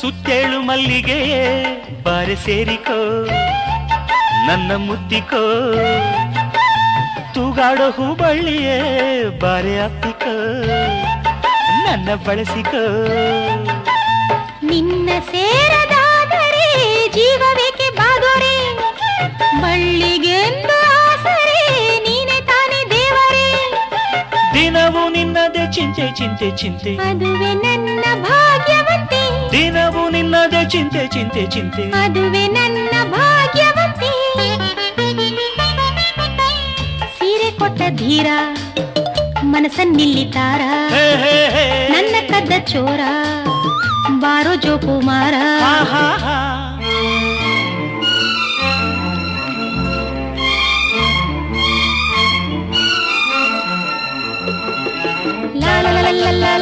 ಸುತ್ತೇಳು ಮಲ್ಲಿಗೆ ಬಾರೆ ಸೇರಿಕೋ ನನ್ನ ಮುತ್ತಿಕೋ ತೂಗಾಡೋ ಹೂಬಳ್ಳಿಯೇ ಬಾರೆ ಅಪ್ಪಿಕೋ ನನ್ನ ಬಳಸಿಕೋ ನಿನ್ನ ಸೇರದಾದರೆ ಜೀವವೇಕೆ ಬಾದೋರೆ ಬಳ್ಳಿಗೆಂದು ಆಸರೆ ನೀನೆ ತಾನೇ ದೇವರೇ ದಿನವೂ ನಿನ್ನದೇ ಚಿಂತೆ ಚಿಂತೆ ಚಿಂತೆ ಅದುವೆ ನನ್ನ ಭಾಗ್ಯವಂತೆ ದಿನವೂ ನಿನ್ನದೇ ಚಿಂತೆ ಚಿಂತೆ ಚಿಂತೆ ಅದುವೆ ನನ್ನ ಭಾಗ್ಯವಂತೆ ಸೀರೆ ಕೊಟ್ಟ ಧೀರ ಮನಸ್ಸನ್ನಿಲ್ಲಿತಾರ ನನ್ನ ಕದ್ದ ಚೋರ ಬಾರೋ ಜೋಕುಮಾರ ಲಾ ಲಾ ಲಾ ಲಾ ಲಾ